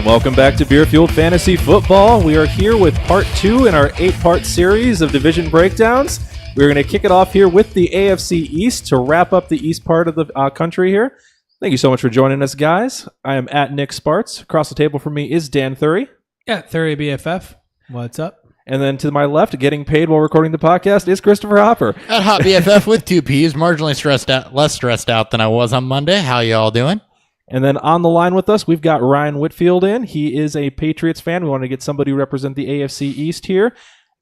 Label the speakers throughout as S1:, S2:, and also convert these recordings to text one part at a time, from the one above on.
S1: And welcome back to Beer Fueled Fantasy Football. We are here with part 2 in our 8-part series of division breakdowns. We're going to kick it off here with the AFC East to wrap up the east part of the country here. Thank you so much for joining us, guys. I am at Nick Sparts. Across the table from me is Dan Thury.
S2: Yeah, Thury BFF. What's up?
S1: And then to my left, getting paid while recording the podcast, is Christopher Hopper.
S3: At Hot BFF with 2 P's, marginally less stressed out than I was on Monday. How y'all doing?
S1: And then on the line with us, we've got Ryan Whitfield in. He is a Patriots fan. We want to get somebody to represent the AFC East here.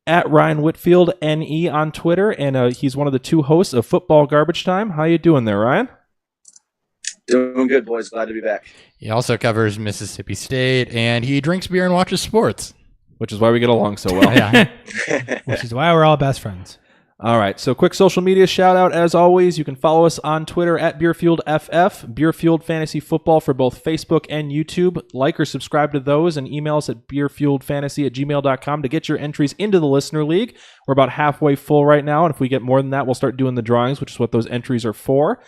S1: At Ryan Whitfield NE on Twitter, and he's one of the 2 hosts of Football Garbage Time. How you doing there, Ryan?
S4: Doing good, boys. Glad to be back.
S3: He also covers Mississippi State, and he drinks beer and watches sports.
S1: Which is why we get along so well.
S3: Yeah.
S2: Which is why we're all best friends.
S1: All right, so quick social media shout out as always. You can follow us on Twitter at BeerFueledFF, Beerfueled Fantasy Football for both Facebook and YouTube. Like or subscribe to those and email us at beerfueledfantasy@gmail.com to get your entries into the Listener League. We're about halfway full right now, and if we get more than that, we'll start doing the drawings, which is what those entries are for.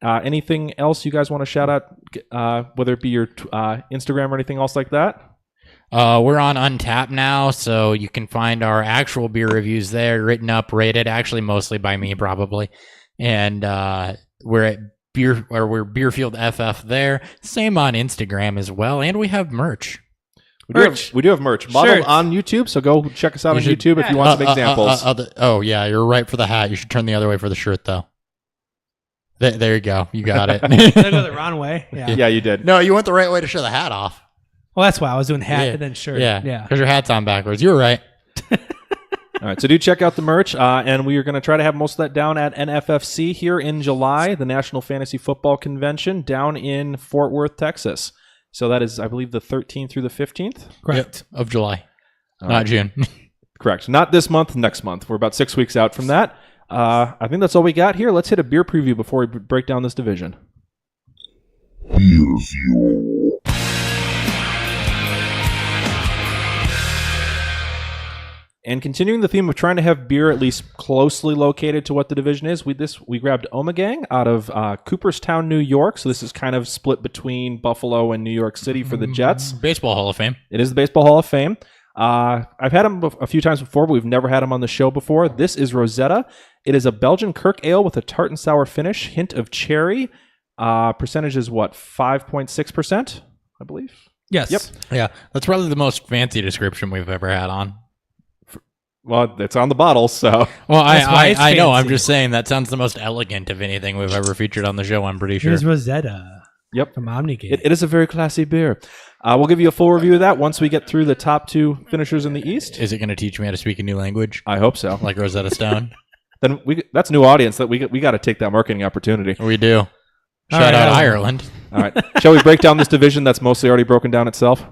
S1: Anything else you guys want to shout out, whether it be your Instagram or anything else like that?
S3: We're on Untappd now, so you can find our actual beer reviews there, written up, rated, actually mostly by me probably. And we're at we're Beerfield FF there. Same on Instagram as well, and we have merch.
S1: We do have merch modeled on YouTube, so go check us out on YouTube if you want some examples.
S3: Oh yeah, you're right for the hat. You should turn the other way for the shirt though. There you go. You got it.
S2: Did I go the wrong way?
S1: Yeah, you did.
S3: No, you went the right way to show the hat off.
S2: Well, that's why I was doing hat and then shirt.
S3: Yeah, because your hat's on backwards. You were right.
S1: All right, so do check out the merch, and we are going to try to have most of that down at NFFC here in July, the National Fantasy Football Convention down in Fort Worth, Texas. So that is, I believe, the 13th through the 15th?
S2: Correct.
S3: Yep, of July, not June.
S1: Correct. Not this month, next month. We're about 6 weeks out from that. I think that's all we got here. Let's hit a beer preview before we break down this division.
S5: Beer Fuel.
S1: And continuing the theme of trying to have beer at least closely located to what the division is, we grabbed Ommegant out of Cooperstown, New York. So this is kind of split between Buffalo and New York City for the Jets.
S3: Baseball Hall of Fame.
S1: It is the Baseball Hall of Fame. I've had them a few times before, but we've never had them on the show before. This is Rosetta. It is a Belgian Kirk ale with a tart and sour finish, hint of cherry. Percentage is what, 5.6%, I believe?
S2: Yes.
S1: Yep.
S3: Yeah, that's probably the most fancy description we've ever had on.
S1: Well, it's on the bottle, so.
S3: Well,
S2: I
S3: know. I'm just saying that sounds the most elegant of anything we've ever featured on the show, I'm pretty sure.
S2: Here's Rosetta.
S1: Yep.
S2: From Ommegant.
S1: It is a very classy beer. We'll give you a full review of that once we get through the top 2 finishers in the East.
S3: Is it going to teach me how to speak a new language?
S1: I hope so.
S3: Like Rosetta Stone?
S1: Then that's new audience. That we got to take that marketing opportunity.
S3: We do. Shout out Ireland.
S1: All right. Shall we break down this division that's mostly already broken down itself?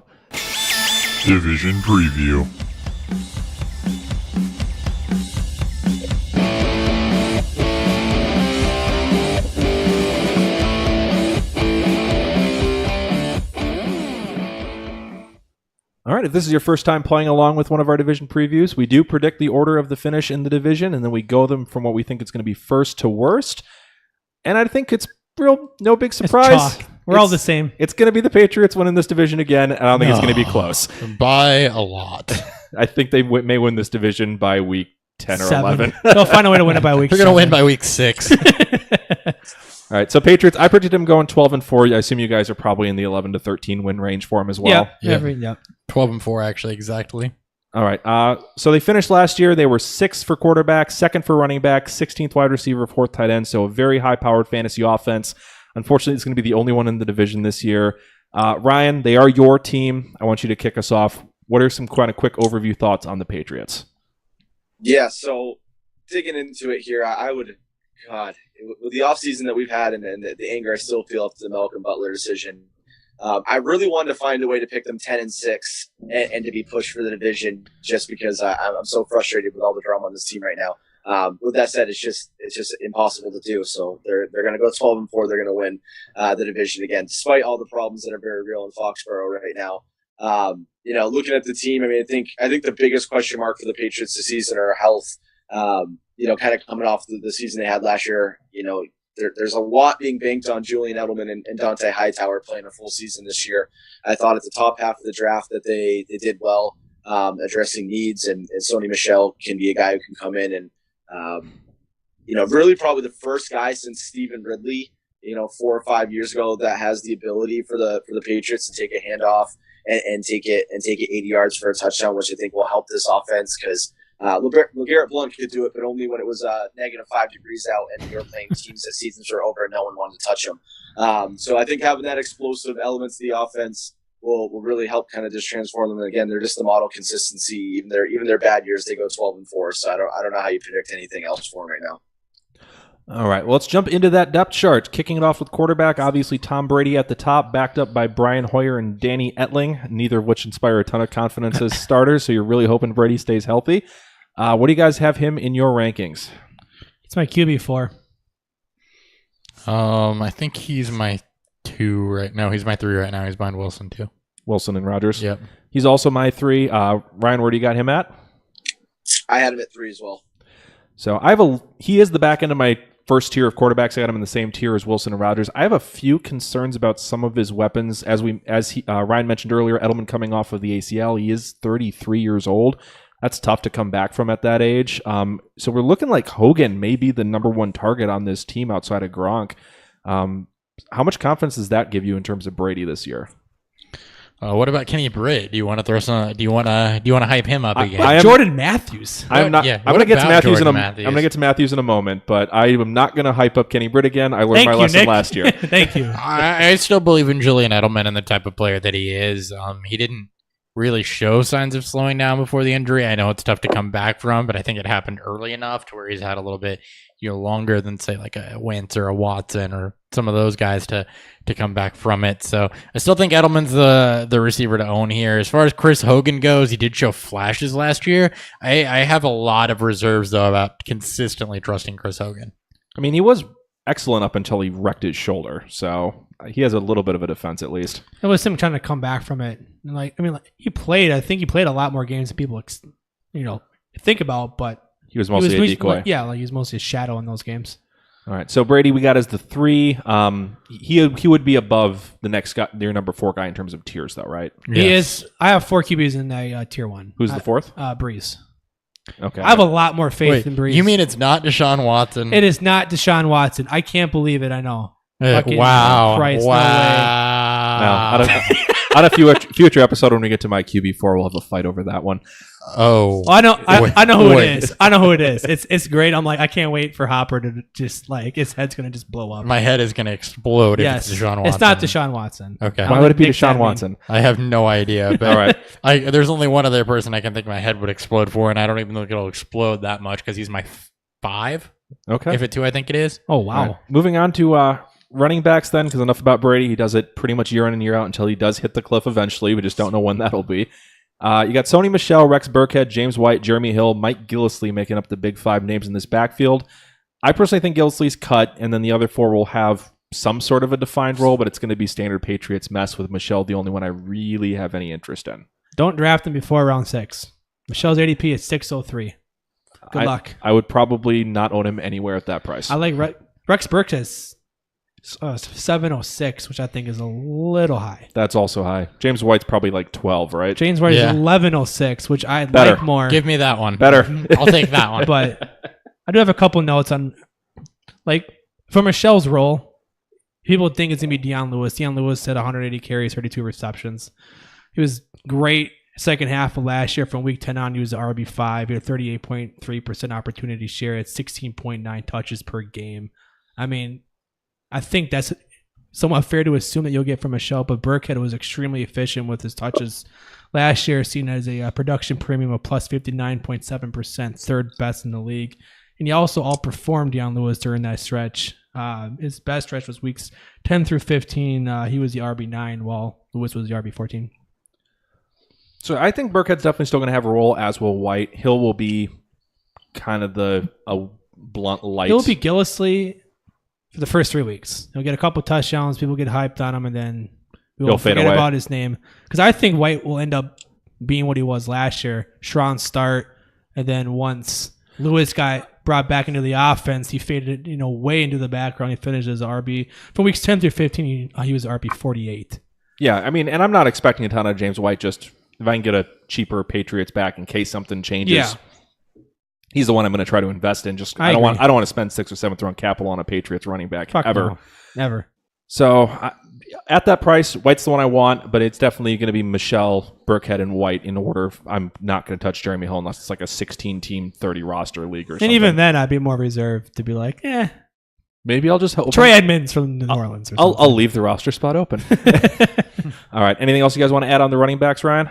S5: Division Preview.
S1: All right, if this is your first time playing along with one of our division previews, we do predict the order of the finish in the division, and then we go them from what we think it's going to be first to worst. And I think it's no big surprise.
S2: We're all the same.
S1: It's going to be the Patriots winning this division again, and I don't think it's going to be close.
S3: By a lot.
S1: I think they may win this division by week 10 or 11.
S2: They'll find a way to win it by week 7.
S3: They're going to win by week 6.
S1: All right, so Patriots, I predicted them going 12-4. I assume you guys are probably in the 11 to 13 win range for them as well.
S2: Yeah.
S3: 12-4, actually, exactly.
S1: All right, so they finished last year. They were 6th for quarterback, 2nd for running back, 16th wide receiver, 4th tight end, so a very high-powered fantasy offense. Unfortunately, it's going to be the only one in the division this year. Ryan, they are your team. I want you to kick us off. What are some kind of quick overview thoughts on the Patriots?
S4: Yeah, so digging into it here, I would, God, with the offseason that we've had and the anger I still feel after the Malcolm Butler decision, I really wanted to find a way to pick them 10-6 and to be pushed for the division just because I'm so frustrated with all the drama on this team right now. With that said, it's just impossible to do. So they're going to go 12-4. They're going to win the division again, despite all the problems that are very real in Foxborough right now. Looking at the team, I mean, I think the biggest question mark for the Patriots this season are health. Kind of coming off the season they had last year. there's a lot being banked on Julian Edelman and Dante Hightower playing a full season this year. I thought at the top half of the draft that they did well addressing needs, and Sony Michel can be a guy who can come in and really probably the first guy since Stephen Ridley 4 or 5 years ago that has the ability for the Patriots to take a handoff and take it 80 yards for a touchdown, which I think will help this offense because LeGarrette Blount could do it, but only when it was -5 degrees out and they were playing teams that seasons were over and no one wanted to touch them. So I think having that explosive elements of the offense will really help kind of just transform them. And again, they're just the model consistency. Even their bad years, they go 12-4. So I don't know how you predict anything else for them right now.
S1: All right, well, let's jump into that depth chart. Kicking it off with quarterback, obviously Tom Brady at the top, backed up by Brian Hoyer and Danny Etling, neither of which inspire a ton of confidence as starters, so you're really hoping Brady stays healthy. What do you guys have him in your rankings?
S2: It's my QB4.
S3: I think he's my 2 right now. He's my 3 right now. He's behind Wilson, too.
S1: Wilson and Rodgers?
S3: Yep.
S1: He's also my 3. Ryan, where do you got him at?
S4: I had him at 3 as well.
S1: So he is the back end of my first tier of quarterbacks. I got him in the same tier as Wilson and Rodgers. I have a few concerns about some of his weapons. As Ryan mentioned earlier, Edelman coming off of the ACL. He is 33 years old. That's tough to come back from at that age. So we're looking like Hogan may be the number 1 target on this team outside of Gronk. How much confidence does that give you in terms of Brady this year?
S3: What about Kenny Britt? Do you want to throw some? Do you want to hype him up again?
S2: Jordan Matthews.
S1: I'm not.
S3: Yeah,
S1: I'm going to get to Matthews
S3: Jordan
S1: I'm going to get to Matthews in a moment, but I am not going to hype up Kenny Britt again. I learned my lesson
S2: Nick.
S1: last year.
S2: Thank you.
S3: I still believe in Julian Edelman and the type of player that he is. He didn't really show signs of slowing down before the injury. I know it's tough to come back from, but I think it happened early enough to where he's had a little bit longer than say like a Wentz or a Watson or some of those guys to come back from it. So I still think Edelman's the receiver to own here. As far as Chris Hogan goes, he did show flashes last year. I have a lot of reserves though about consistently trusting Chris Hogan.
S1: I mean, he was excellent up until he wrecked his shoulder, so he has a little bit of a defense at least.
S2: It was him trying to come back from it. He played. I think he played a lot more games than people think about, but
S1: he was mostly a decoy.
S2: Yeah, he was mostly a shadow in those games.
S1: All right, so Brady we got as the 3. He would be above the next guy, your number 4 guy in terms of tiers, though, right?
S2: Yes. He is. I have 4 QBs in the tier 1.
S1: Who's the 4th?
S2: Breeze.
S1: Okay.
S2: I have a lot more faith in Breeze.
S3: You mean it's not Deshaun Watson?
S2: It is not Deshaun Watson. I can't believe it. I know.
S3: Wow.
S2: Christ,
S3: wow.
S1: No, on a future episode when we get to my QB4, we'll have a fight over that one.
S3: Oh,
S2: I know. I know who it is. I know who it is. It's great. I'm like, I can't wait for Hopper to just his head's gonna just blow up.
S3: My head is gonna explode if it's Deshaun Watson.
S2: It's not Deshaun Watson.
S3: Okay.
S1: Why would it be Deshaun Watson?
S3: I have no idea. But
S1: all right.
S3: There's only one other person I can think my head would explode for, and I don't even think it'll explode that much because he's my 5.
S1: Okay.
S3: If it 2, I think it is.
S2: Oh wow.
S1: Right. Moving on to running backs then, because enough about Brady. He does it pretty much year in and year out until he does hit the cliff eventually. We just don't know when that'll be. You got Sony Michel, Rex Burkhead, James White, Jeremy Hill, Mike Gillislee making up the big 5 names in this backfield. I personally think Gillislee's cut, and then the other 4 will have some sort of a defined role, but it's going to be standard Patriots mess with Michel, the only one I really have any interest in.
S2: Don't draft him before round 6. Michel's ADP is 603. Good luck.
S1: I would probably not own him anywhere at that price.
S2: I like Rex Burkhead's 706, which I think is a little high.
S1: That's also high. James White's probably like 12, right?
S2: James White is 1106, which I
S1: Better.
S2: like more.
S3: Give me that one.
S1: Better.
S3: I'll take that one.
S2: But I do have a couple notes on, for Michel's role, people think it's going to be Deion Lewis. Deion Lewis had 180 carries, 32 receptions. He was great second half of last year. From week 10 on, he was the RB5. He had 38.3% opportunity share at 16.9 touches per game. I mean, I think that's somewhat fair to assume that you'll get from Michel, but Burkhead was extremely efficient with his touches last year, seen as a production premium of plus 59.7%, 3rd best in the league. And he also outperformed Deion Lewis during that stretch. His best stretch was weeks 10 through 15. He was the RB9 while Lewis was the RB14.
S1: So I think Burkhead's definitely still going to have a role, as will White. Hill will be kind of a blunt light.
S2: He'll be Gillislee for the first 3 weeks. He'll get a couple touchdowns. People get hyped on him, and then we'll forget about his name. Because I think White will end up being what he was last year. Strong start, and then once Lewis got brought back into the offense. He faded, way into the background. He finished as RB. For weeks 10 through 15, he was RB 48.
S1: Yeah, I mean, and I'm not expecting a ton of James White. Just if I can get a cheaper Patriots back in case something changes, he's the one I'm going to try to invest in. Just I don't want to spend 6th or 7th round capital on a Patriots running back ever.
S2: No. Never.
S1: So at that price, White's the one I want, but it's definitely going to be Michelle, Burkhead, and White in order. I'm not going to touch Jeremy Hill unless it's like a 16-team, 30-roster league or something.
S2: And even then, I'd be more reserved to be like,
S1: maybe I'll just
S2: Trey Edmonds from New Orleans or something.
S1: I'll leave the roster spot open. All right. Anything else you guys want to add on the running backs, Ryan?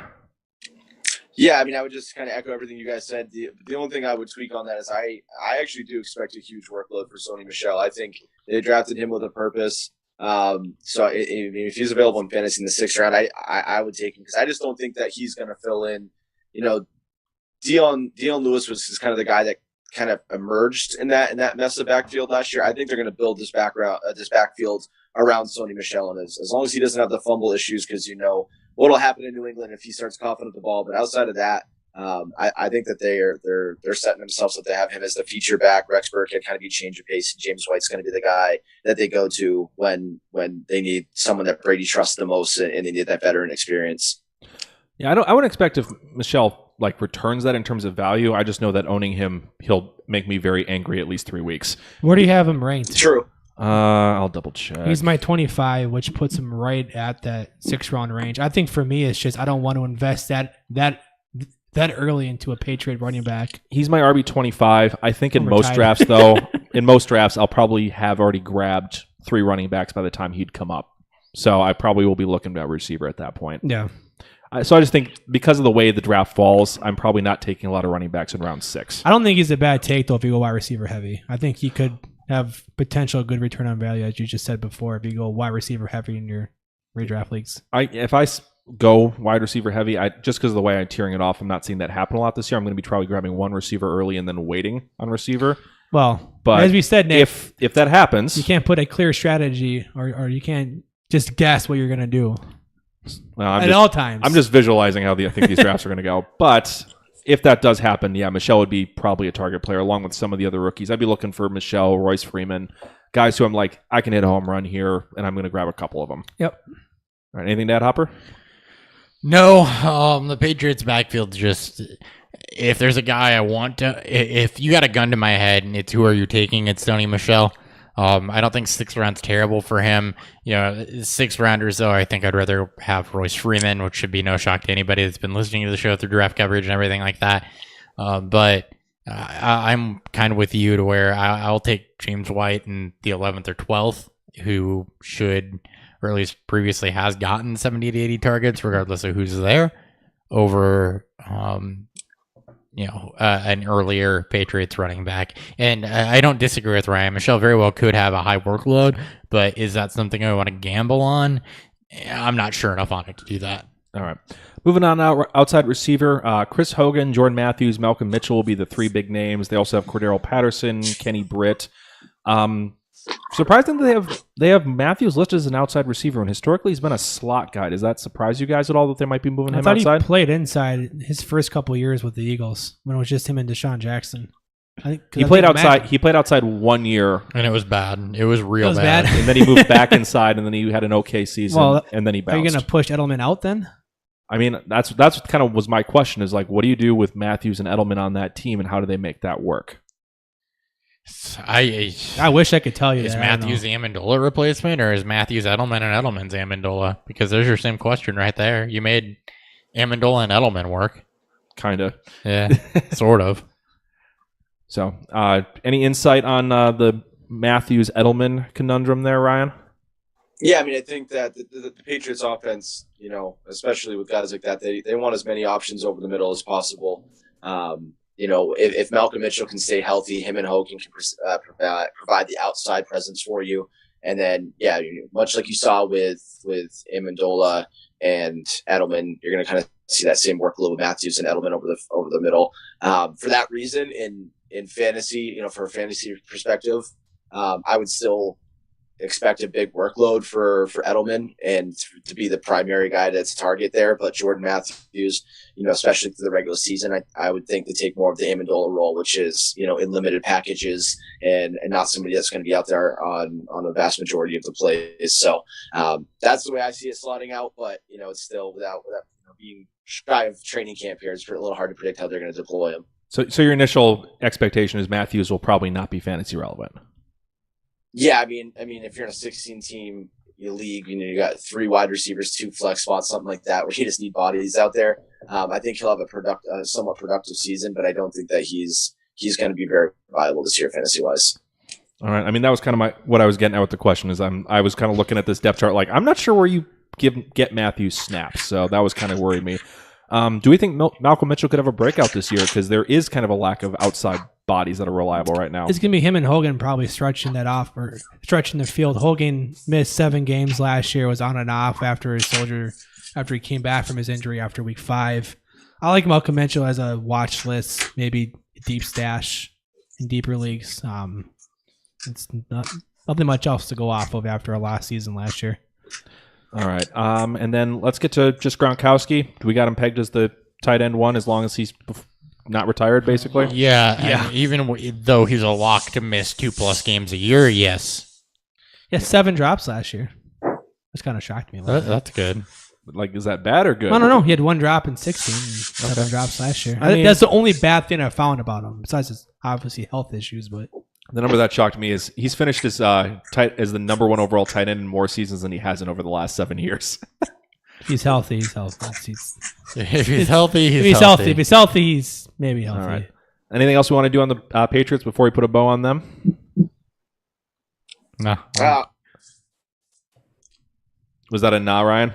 S4: Yeah, I mean, I would just kind of echo everything you guys said. The only thing I would tweak on that is I actually do expect a huge workload for Sony Michel. I think they drafted him with a purpose. So if he's available in fantasy in the 6th round, I would take him because I just don't think that he's going to fill in. Dion Lewis was kind of the guy that kind of emerged in that mess of backfield last year. I think they're going to build this backfield around Sony Michel, and as long as he doesn't have the fumble issues, because what'll happen in New England if he starts coughing up the ball. But outside of that, I think that they're setting themselves up to have him as the feature back. Rex Burkhead kind of be change of pace. James White's going to be the guy that they go to when they need someone that Brady trusts the most and they need that veteran experience.
S1: Yeah, I wouldn't expect if Michel returns that in terms of value. I just know that owning him, he'll make me very angry at least 3 weeks.
S2: Where do you have him ranked?
S4: True.
S1: I'll double check.
S2: He's my 25, which puts him right at that 6th round range. I think for me, it's just I don't want to invest that early into a Patriot running back.
S1: He's my RB 25. I think in most drafts, though, I'll probably have already grabbed 3 running backs by the time he'd come up. So I probably will be looking at receiver at that point.
S2: Yeah.
S1: So I just think because of the way the draft falls, I'm probably not taking a lot of running backs in round 6.
S2: I don't think he's a bad take, though, if you go wide receiver heavy. I think he could have potential good return on value, as you just said before, if you go wide receiver heavy in your redraft leagues.
S1: If I go wide receiver heavy, just because of the way I'm tearing it off, I'm not seeing that happen a lot this year. I'm going to be probably grabbing 1 receiver early and then waiting on receier.
S2: Well,
S1: but
S2: as we said, Nick,
S1: if that happens,
S2: you can't put a clear strategy or you can't just guess what you're going to do all times.
S1: I'm just visualizing how I think these drafts are going to go. But if that does happen, yeah, Michel would be probably a target player along with some of the other rookies. I'd be looking for Michel, Royce Freeman, guys who I'm like, I can hit a home run here, and I'm going to grab a couple of them.
S2: Yep.
S1: All right, anything to add, Hopper?
S3: No, the Patriots backfield just, if there's a guy I want to, if you got a gun to my head and it's who are you taking, it's Sony Michel. I don't think 6th round's terrible for him. 6th rounders, though, I think I'd rather have Royce Freeman, which should be no shock to anybody that's been listening to the show through draft coverage and everything like that. But I'm kind of with you to where I'll take James White in the 11th or 12th, who should, or at least previously has gotten 70 to 80 targets, regardless of who's there, over an earlier Patriots running back. And I don't disagree with Ryan. Michel very well could have a high workload, but is that something I want to gamble on? I'm not sure enough on it to do that.
S1: All right. Moving on now, outside receiver, Chris Hogan, Jordan Matthews, Malcolm Mitchell will be the 3 big names. They also have Cordero Patterson, Kenny Britt. Surprisingly, they have Matthews listed as an outside receiver, and historically he's been a slot guy. Does that surprise you guys at all that they might be moving him outside?
S2: He played inside his first couple of years with the Eagles when it was just him and Deshaun Jackson.
S1: He played outside 1 year,
S3: and it was bad. It was real
S2: bad.
S1: And then he moved back inside, and then he had an okay season, and then he bounced.
S2: Are you going to push Edelman out then?
S1: I mean, that's kind of was my question. Is like, what do you do with Matthews and Edelman on that team, and how do they make that work?
S2: I wish I could tell you.
S3: Is Matthews the Amendola replacement, or is Matthews Edelman and Edelman's Amendola? Because there's your same question right there. You made Amendola and Edelman work.
S1: Kind of.
S3: Yeah, sort of.
S1: So, any insight on the Matthews-Edelman conundrum there, Ryan?
S4: Yeah, I mean, I think that the Patriots offense, especially with guys like that, they want as many options over the middle as possible. If Malcolm Mitchell can stay healthy, him and Hogan can provide the outside presence for you. And then, much like you saw with Amendola and Edelman, you're going to kind of see that same workload with Matthews and Edelman over the middle. For that reason, in fantasy, for a fantasy perspective, I would still expect a big workload for Edelman and to be the primary guy that's a target there. But Jordan Matthews, especially through the regular season, I would think to take more of the Amendola role, which is, in limited packages and not somebody that's going to be out there on a vast majority of the plays. So that's the way I see it slotting out. But, it's still without being shy of training camp here, it's a little hard to predict how they're going to deploy him.
S1: So your initial expectation is Matthews will probably not be fantasy relevant.
S4: Yeah, I mean, if you're in a 16-team league, you got 3 wide receivers, 2 flex spots, something like that, where you just need bodies out there. I think he'll have a somewhat productive season, but I don't think that he's going to be very viable this year fantasy wise.
S1: All right. I mean, that was kind of what I was getting at with the question. Is I was kind of looking at this depth chart, like I'm not sure where you get Matthews snaps, so that was kind of worried me. Do we think Malcolm Mitchell could have a breakout this year? Because there is kind of a lack of outside bodies that are reliable right now.
S2: It's going to be him and Hogan probably stretching that off or stretching the field. Hogan missed 7 games last year, was on and off after he came back from his injury after week 5. I like Malcolm Mitchell as a watch list, maybe a deep stash in deeper leagues. It's nothing much else to go off of after a lost season last year.
S1: All right. And then let's get to just Gronkowski. We got him pegged as the tight end 1 as long as he's not retired, basically?
S3: Yeah. And even though he's a lock to miss 2+ games a year, yes.
S2: Yeah, 7 drops last year. That's kind of shocked me.
S3: That's good.
S1: Like, is that bad or good?
S2: I don't know. He had 1 drop in 16 and 7 drops last year. I mean, that's the only bad thing I found about him, besides his obviously health issues. But
S1: the number that shocked me is he's finished as the number 1 overall tight end in more seasons than he has in over the last 7 years.
S2: He's healthy. If
S3: he's healthy,
S2: he's healthy. If he's healthy, he's maybe healthy.
S1: All right. Anything else we want to do on the Patriots before we put a bow on them?
S3: No.
S1: Was that a nah, Ryan?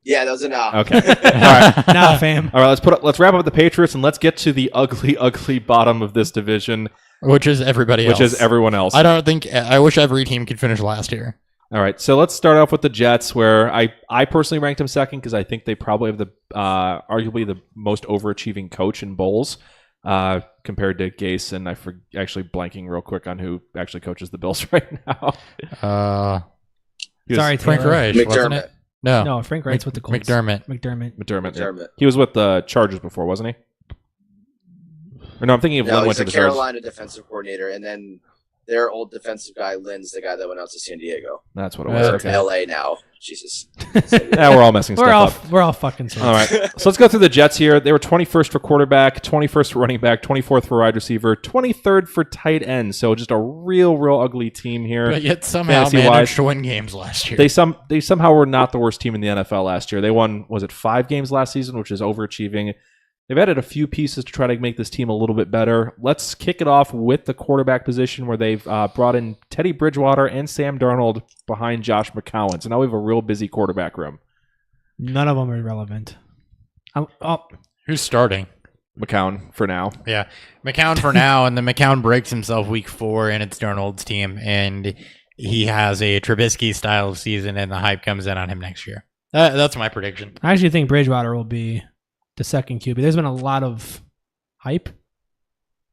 S4: Yeah, that was a nah.
S1: Okay. All right.
S2: Nah, fam.
S1: All right, let's wrap up the Patriots and let's get to the ugly, ugly bottom of this division.
S3: Which is everybody else.
S1: Which is everyone else.
S3: I wish every team could finish last year.
S1: All right, so let's start off with the Jets, where I personally ranked them second because I think they probably have the arguably the most overachieving coach in bowls compared to Gase, and actually blanking real quick on who actually coaches the Bills right now.
S2: Sorry,
S3: Frank Reich, wasn't it?
S2: No, Frank Reich's with the Colts.
S1: McDermott. Yeah. He was with the Chargers before, wasn't he? Or no, I'm thinking of Lynn went to the
S4: Carolina defensive coordinator, and then their old defensive guy, Lynn's the guy that went out to San Diego.
S1: That's what it was.
S4: Okay. LA now. Jesus.
S1: Yeah, we're all messing stuff up.
S2: We're all fucking sorts.
S1: All right. So let's go through the Jets here. They were 21st for quarterback, 21st for running back, 24th for wide receiver, 23rd for tight end. So just a real ugly team here.
S3: But yet somehow managed to win games last year.
S1: They somehow were not the worst team in the NFL last year. They won, was it 5 games last season, which is overachieving. They've added a few pieces to try to make this team a little bit better. Let's kick it off with the quarterback position where they've brought in Teddy Bridgewater and Sam Darnold behind Josh McCown. So now we have a real busy quarterback room.
S2: None of them are relevant.
S3: Who's starting?
S1: McCown for now.
S3: Yeah, McCown for now, and then McCown breaks himself week 4, and it's Darnold's team, and he has a Trubisky style season, and the hype comes in on him next year. That's my prediction.
S2: I actually think Bridgewater will be the second QB. There's been a lot of hype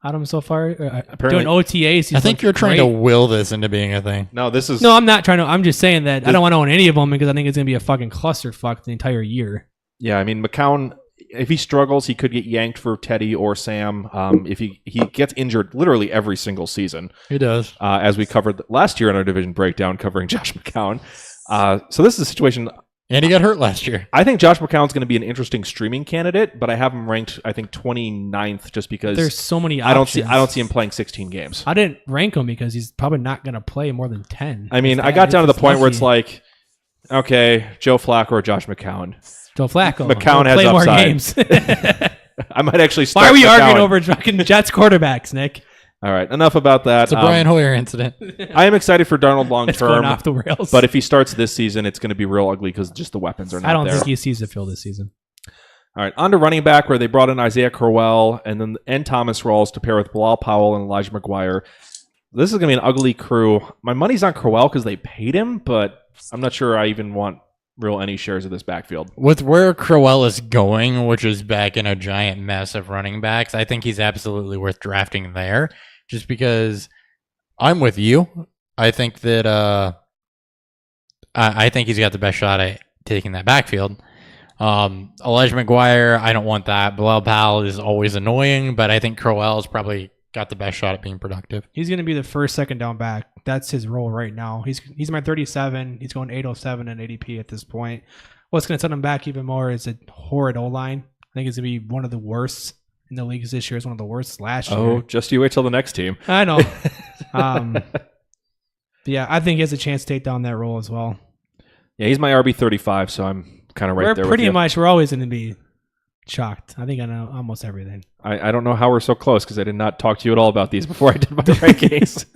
S2: on him so far. Doing OTAs.
S3: I think you're trying to will this into being a thing.
S1: No,
S2: I'm not trying to. I'm just saying that I don't want to own any of them because I think it's going to be a fucking clusterfuck the entire year.
S1: Yeah, I mean, McCown, if he struggles, he could get yanked for Teddy or Sam. If he gets injured literally every single season.
S3: He does.
S1: As we covered last year in our division breakdown covering Josh McCown. So this is a situation...
S3: And he got hurt last year.
S1: I think Josh McCown's going to be an interesting streaming candidate, but I have him ranked, I think, 29th just because
S2: there's so many options.
S1: I don't see him playing 16 games.
S2: I didn't rank him because he's probably not going to play more than 10.
S1: I mean, I got down to the point where it's like, okay, Joe Flacco or Josh McCown.
S2: Joe Flacco.
S1: McCown has
S2: play
S1: upside.
S2: More games.
S1: I might actually start
S2: Why are we
S1: McCown.
S2: arguing over fucking Jets quarterbacks, Nick?
S1: All right, enough about that.
S3: It's a Brian Hoyer incident.
S1: I am excited for Darnold long
S2: It's
S1: term.
S2: going off the rails.
S1: But if he starts this season, it's going to be real ugly because just the weapons are not there.
S2: I don't think he sees the field this season.
S1: All right, on to running back where they brought in Isaiah Crowell and Thomas Rawls to pair with Bilal Powell and Elijah McGuire. This is going to be an ugly crew. My money's on Crowell because they paid him, but I'm not sure I even want any shares of this backfield.
S3: With where Crowell is going, which is back in a giant mess of running backs, I think he's absolutely worth drafting there. Just because I'm with you. I think that I think he's got the best shot at taking that backfield. Elijah McGuire, I don't want that. Bilal Powell is always annoying, but I think Crowell's probably got the best shot at being productive.
S2: He's going to be the first second down back. That's his role right now. He's my 37. He's going 807 and ADP at this point. What's going to set him back even more is a horrid O-line. I think it's going to be one of the worst in the leagues this year. It's one of the worst last year.
S1: Oh, just you wait till the next team.
S2: I know. Yeah, I think he has a chance to take down that role as well.
S1: Yeah, he's my RB35, so I'm kind of right there with you.
S2: We're always going to be shocked. I think I know almost everything.
S1: I don't know how we're so close because I did not talk to you at all about these before I did my rankings.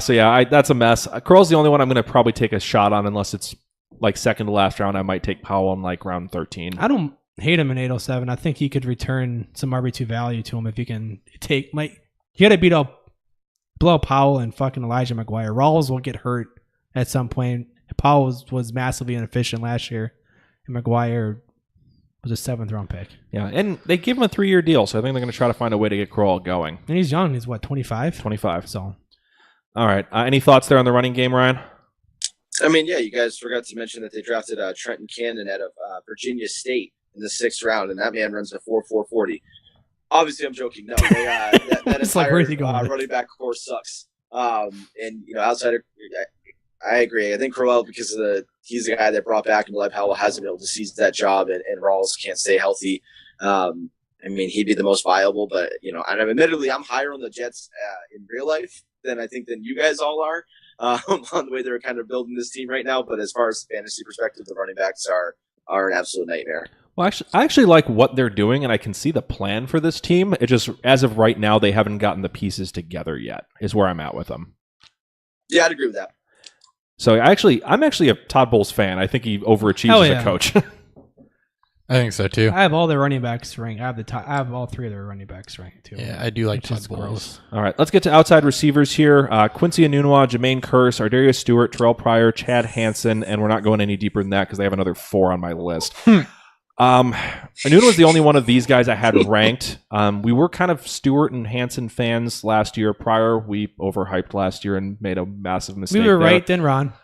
S1: So yeah, that's a mess. Crowell's the only one I'm going to probably take a shot on unless it's like second to last round. I might take Powell in like round 13.
S2: I don't hate him in 807. I think he could return some RB2 value to him if you can take you got to beat up Bilal Powell and fucking Elijah McGuire. Rawls will get hurt at some point. Powell was massively inefficient last year, and McGuire was a 7th round pick.
S1: Yeah, and they give him a 3-year deal, so I think they're going to try to find a way to get Crowell going.
S2: And he's young. He's what, 25?
S1: 25.
S2: So,
S1: all right. Any thoughts there on the running game, Ryan?
S4: I mean, yeah, you guys forgot to mention that they drafted Trenton Cannon out of Virginia State in the 6th round, and that man runs a 4.40. Obviously, I'm joking. No, that entire running back course sucks. And outside of, I agree. I think Crowell, because he's the guy that brought back, and Bilal Powell hasn't been able to seize that job, and Rawls can't stay healthy. I mean, he'd be the most viable, but and admittedly, I'm higher on the Jets in real life than you guys all are on the way they're kind of building this team right now. But as far as fantasy perspective, the running backs are an absolute nightmare.
S1: Well, I actually like what they're doing, and I can see the plan for this team. It just, as of right now, they haven't gotten the pieces together yet, is where I'm at with them.
S4: Yeah, I'd agree with that.
S1: So I'm actually a Todd Bowles fan. I think he overachieves as a coach.
S3: I think so too.
S2: I have all their running backs ranked. I have all 3 of their running backs ranked too.
S3: Yeah, I do like Todd Bowles.
S1: All right, let's get to outside receivers here. Quincy Enunwa, Jermaine Kearse, Ardarius Stewart, Terrell Pryor, Chad Hansen, and we're not going any deeper than that because they have another 4 on my list. Enunwa was the only one of these guys I had ranked. We were kind of Stewart and Hansen fans last year. Pryor, we overhyped last year and made a massive mistake.
S2: We were
S1: there.
S2: right then, Ron.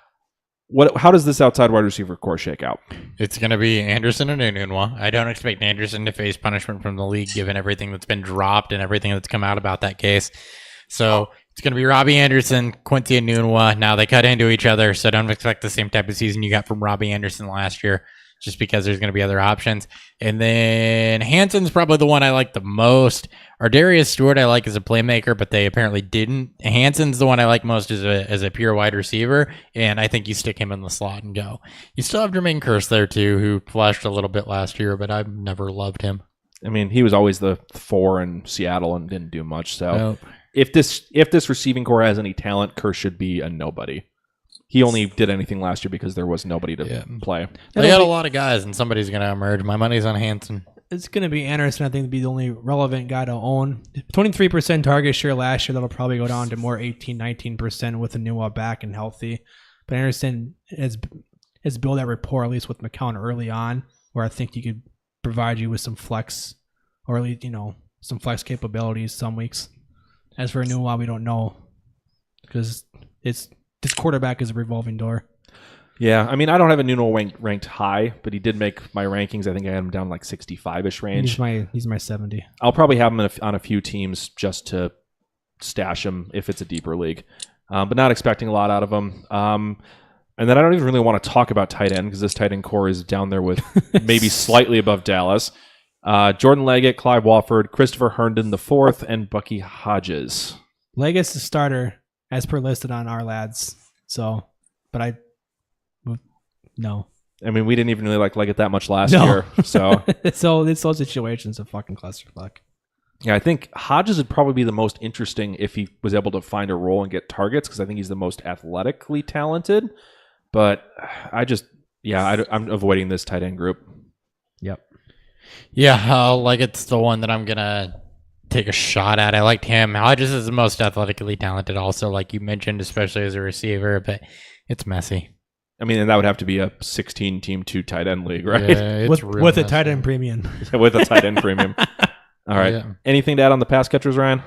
S1: How does this outside wide receiver core shake out?
S3: It's going to be Anderson and Enunwa. I don't expect Anderson to face punishment from the league given everything that's been dropped and everything that's come out about that case. So it's going to be Robbie Anderson, Quincy Enunwa. Now they cut into each other, so don't expect the same type of season you got from Robbie Anderson last year, just because there's going to be other options. And then Hansen's probably the one I like the most. Ardarius Stewart I like as a playmaker, but they apparently didn't. Hansen's the one I like most as a pure wide receiver, and I think you stick him in the slot and go. You still have Jermaine Kearse there too, who flashed a little bit last year, but I've never loved him.
S1: I mean, he was always the 4 in Seattle and didn't do much. So if this receiving core has any talent, Kearse should be a nobody. He only did anything last year because there was nobody to play.
S3: They had a lot of guys, and somebody's going to emerge. My money's on Hansen.
S2: It's going to be Anderson, I think, to be the only relevant guy to own. 23% target share last year. That'll probably go down to more 18, 19% with Enunwa back and healthy. But Anderson has built that rapport, at least with McCown early on, where I think he could provide you with some flex, or at least, some flex capabilities some weeks. As for Enunwa, we don't know, because this quarterback is a revolving door.
S1: Yeah, I mean, I don't have Enunwa ranked high, but he did make my rankings. I think I had him down like 65-ish range.
S2: He's my 70.
S1: I'll probably have him on a few teams just to stash him if it's a deeper league, but not expecting a lot out of him. And then I don't even really want to talk about tight end because this tight end core is down there with maybe slightly above Dallas. Jordan Leggett, Clive Wofford, Christopher Herndon IV, and Bucky Hodges.
S2: Leggett's the starter as per listed on our lads. So, but no.
S1: I mean, we didn't even really like Leggett that much last year. So
S2: it's those situations of fucking clusterfuck.
S1: Yeah, I think Hodges would probably be the most interesting if he was able to find a role and get targets because I think he's the most athletically talented. But I'm avoiding this tight end group. Yep.
S3: Yeah, Leggett's the one that I'm going to take a shot at. I liked him. Hodges is the most athletically talented also, like you mentioned, especially as a receiver, but it's messy.
S1: I mean, and that would have to be a 16-team 2 tight end league, right?
S3: Yeah,
S2: with a tight end premium.
S1: With a tight end premium. All right. Yeah. Anything to add on the pass catchers, Ryan?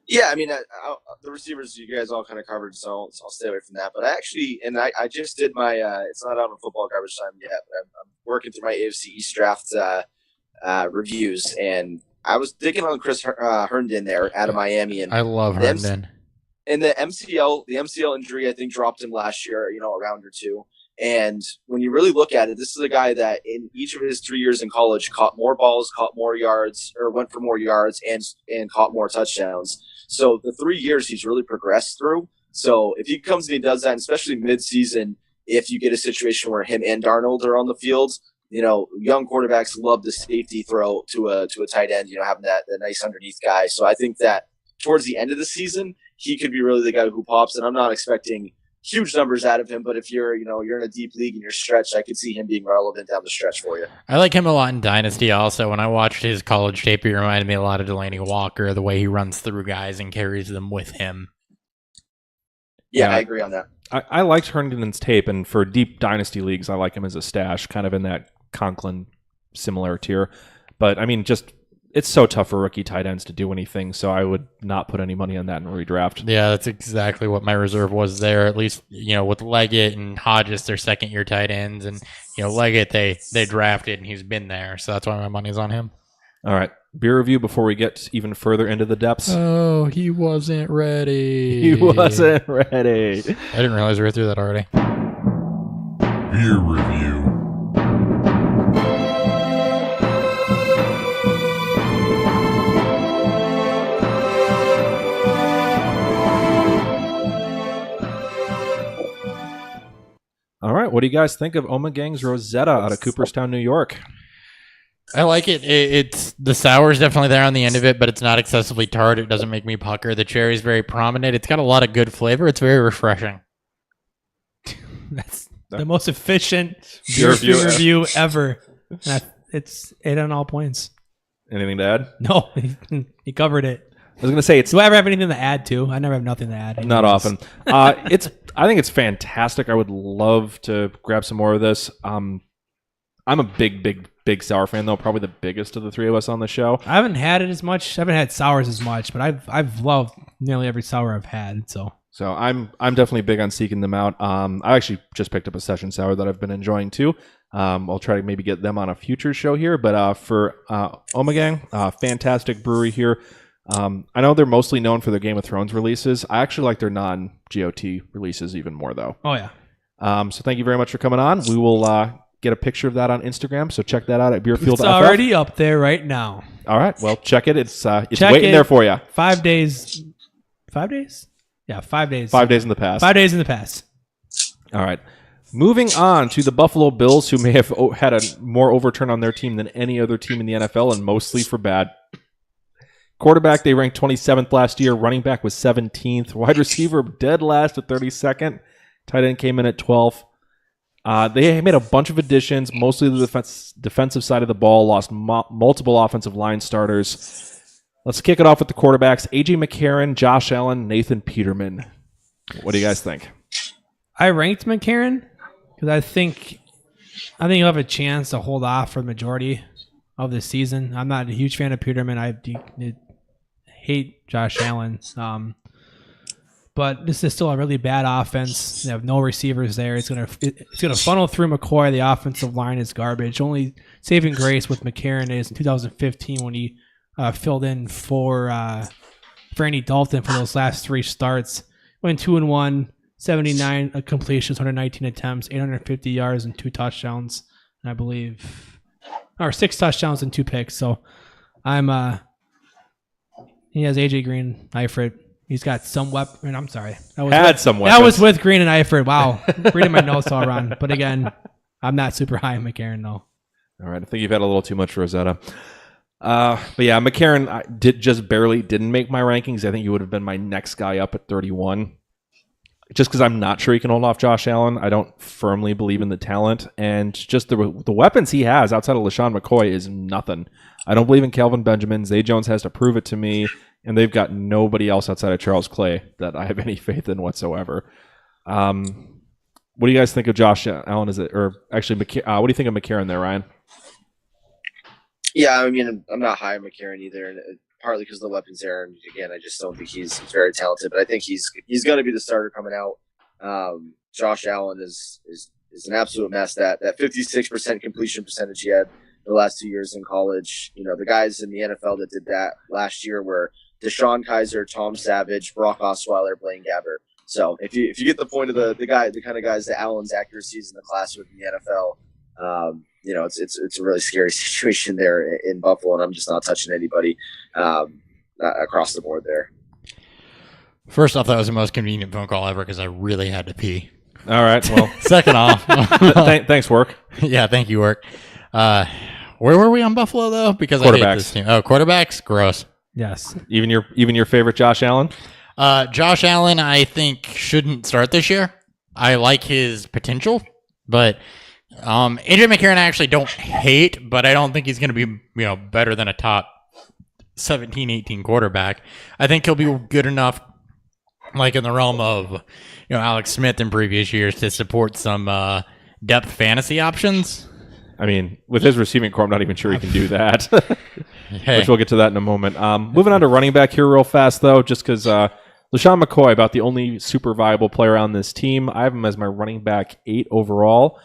S4: Yeah, I mean, the receivers you guys all kind of covered, so I'll stay away from that. But I just did my. It's not out on football garbage time yet, but I'm working through my AFC East draft reviews, and I was digging on Chris Herndon there out of Miami, and
S3: I love Herndon.
S4: And the MCL injury, I think, dropped him last year, a round or two. And when you really look at it, this is a guy that in each of his 3 years in college caught more balls, caught more yards, or went for more yards and caught more touchdowns. So the 3 years he's really progressed through. So if he comes and he does that, and especially mid-season, if you get a situation where him and Darnold are on the field, young quarterbacks love the safety throw to a tight end, having that nice underneath guy. So I think that towards the end of the season, he could be really the guy who pops. And I'm not expecting huge numbers out of him, but if you're in a deep league and you're stretched, I could see him being relevant down the stretch for you.
S3: I like him a lot in Dynasty also. When I watched his college tape, he reminded me a lot of Delaney Walker, the way he runs through guys and carries them with him.
S4: Yeah, I agree on that.
S1: I liked Herndon's tape, and for deep Dynasty leagues, I like him as a stash, kind of in that Conklin similar tier. But, I mean, it's so tough for rookie tight ends to do anything, so I would not put any money on that in redraft.
S3: Yeah, that's exactly what my reserve was there. At least, with Leggett and Hodges, their second-year tight ends, and Leggett they drafted and he's been there, so that's why my money's on him.
S1: All right, beer review before we get even further into the depths.
S3: Oh, he wasn't ready.
S1: He wasn't ready.
S3: I didn't realize we were through that already.
S5: Beer review.
S1: All right, what do you guys think of Ommegant Rosetta out of Cooperstown, New York?
S3: I like it. It's the sour is definitely there on the end of it, but it's not excessively tart. It doesn't make me pucker. The cherry is very prominent. It's got a lot of good flavor. It's very refreshing.
S2: That's the most efficient
S1: Beer
S2: review ever. It's 8 on all points.
S1: Anything to add?
S2: No, he covered it.
S1: I was going to say
S2: Do I ever have anything to add to? I never have nothing to add.
S1: Not often. I think it's fantastic. I would love to grab some more of this. I'm a big sour fan, though. Probably the biggest of the three of us on the show.
S2: I haven't had it as much. I haven't had sours as much, but I've loved nearly every sour I've had. So
S1: I'm definitely big on seeking them out. I actually just picked up a session sour that I've been enjoying too. I'll try to maybe get them on a future show here. But for Ommegant, fantastic brewery here. I know they're mostly known for their Game of Thrones releases. I actually like their non-GOT releases even more, though.
S2: Oh, yeah.
S1: So thank you very much for coming on. We will get a picture of that on Instagram, so check that out at Beerfield
S2: It's
S1: FF.
S2: already up there right now.
S1: All right, well, check it. It's
S2: Check
S1: waiting
S2: it.
S1: there for you.
S2: 5 days. 5 days? Yeah, 5 days.
S1: 5 days in the past.
S2: 5 days in the past.
S1: All right. Moving on to the Buffalo Bills, who may have had a more overturn on their team than any other team in the NFL, and mostly for bad. Quarterback, they ranked 27th last year. Running back was 17th. Wide receiver, dead last at 32nd. Tight end came in at 12th. They made a bunch of additions, mostly the defensive side of the ball, lost multiple offensive line starters. Let's kick it off with the quarterbacks. A.J. McCarron, Josh Allen, Nathan Peterman. What do you guys think?
S2: I ranked McCarron because I think he'll have a chance to hold off for the majority of the season. I'm not a huge fan of Peterman. I hate Josh Allen. But this is still a really bad offense. They have no receivers there. It's gonna funnel through McCoy. The offensive line is garbage. Only saving grace with McCarron is in 2015 when he filled in for Andy Dalton for those last 3 starts. Went 2-1, 79 completions, 119 attempts, 850 yards, and 2 touchdowns. I believe, or 6 touchdowns and 2 picks. So he has AJ Green, Eifert. He's got some weapon. I'm sorry.
S1: Some weapons.
S2: That was with Green and Eifert. Wow. Reading my notes all wrong. But again, I'm not super high on McCarron, though.
S1: All right. I think you've had a little too much Rosetta. But yeah, McCarron didn't make my rankings. I think he would have been my next guy up at 31. Just because I'm not sure he can hold off Josh Allen. I don't firmly believe in the talent. And just the weapons he has outside of LaShawn McCoy is nothing. I don't believe in Kelvin Benjamin. Zay Jones has to prove it to me. And they've got nobody else outside of Charles Clay that I have any faith in whatsoever. What do you guys think of Josh Allen? What do you think of McCarron there, Ryan?
S4: Yeah, I mean, I'm not high on McCarron either. And partly because of the weapons there. And again, I just don't think he's very talented, but I think he's going to be the starter coming out. Josh Allen is an absolute mess. That 56% completion percentage he had the last 2 years in college. The guys in the NFL that did that last year were Deshaun Kaiser, Tom Savage, Brock Osweiler, Blaine Gabbert. So if you get the point of the kind of guys that Allen's accuracy is in the class with in the NFL, it's a really scary situation there in Buffalo, and I'm just not touching anybody across the board there.
S3: First off, that was the most convenient phone call ever because I really had to pee.
S1: All right. Well,
S3: Second off,
S1: thanks, Work.
S3: Yeah, thank you, Work. Where were we on Buffalo though? Because I hate this team. Oh, quarterbacks, gross.
S2: Yes.
S1: Even your favorite Josh Allen?
S3: Josh Allen, I think shouldn't start this year. I like his potential, but AJ McCarron I actually don't hate, but I don't think he's going to be better than a top 17, 18 quarterback. I think he'll be good enough, like in the realm of Alex Smith in previous years, to support some depth fantasy options.
S1: I mean, with his receiving core, I'm not even sure he can do that.
S3: Hey.
S1: Which we'll get to that in a moment. Moving on to running back here real fast, though, just because LaShawn McCoy, about the only super viable player on this team. I have him as my running back 8 overall.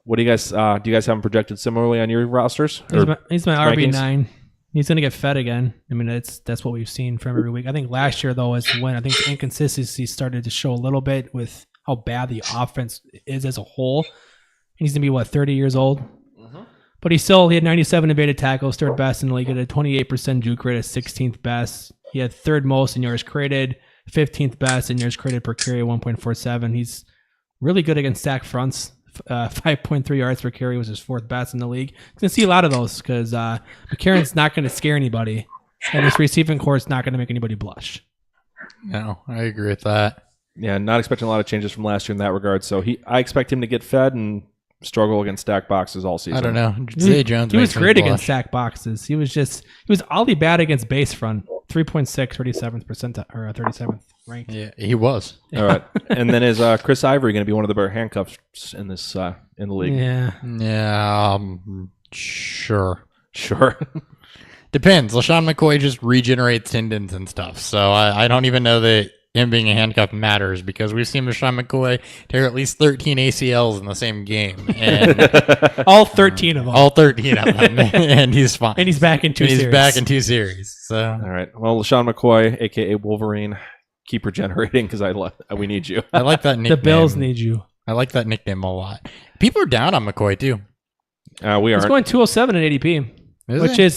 S1: What do you guys have him projected similarly on your rosters?
S2: He's my RB9. He's going to get fed again. I mean, that's what we've seen from every week. I think last year, though, is when I think the inconsistency started to show a little bit with how bad the offense is as a whole. He's going to be, 30 years old? But he had 97 evaded tackles, third best in the league. He had a 28% juke rate, 16th best. He had third most in yards created, 15th best in yards created per carry, 1.47. He's really good against stack fronts. 5.3 yards per carry was his 4th best in the league. You're going to see a lot of those because McCarron's not going to scare anybody, and his receiving core is not going to make anybody blush.
S3: No, I agree with that.
S1: Yeah, not expecting a lot of changes from last year in that regard. So I expect him to get fed and struggle against stack boxes all season.
S3: I don't know. Zay Jones.
S2: He was great against stack boxes. He was oddly bad against base front. 3.6, 37th percentile or 37th ranked.
S3: Yeah, he was.
S1: All right, and then is Chris Ivory going to be one of the better handcuffs in this in the league?
S3: Yeah. Sure.
S1: Depends.
S3: LaShawn McCoy just regenerates tendons and stuff, so I don't even know that him being a handcuff matters because we've seen LaShawn McCoy tear at least 13 ACLs in the same game. And
S2: all 13 of them.
S3: All 13 of them. And he's fine.
S2: And he's back in 2 series.
S3: He's back in 2 series. So.
S1: All right. Well, LaShawn McCoy, a.k.a. Wolverine, keep regenerating because we need you.
S3: I like that nickname.
S2: The Bills need you.
S3: I like that nickname a lot. People are down on McCoy, too.
S1: We are.
S2: He's going 207 at ADP.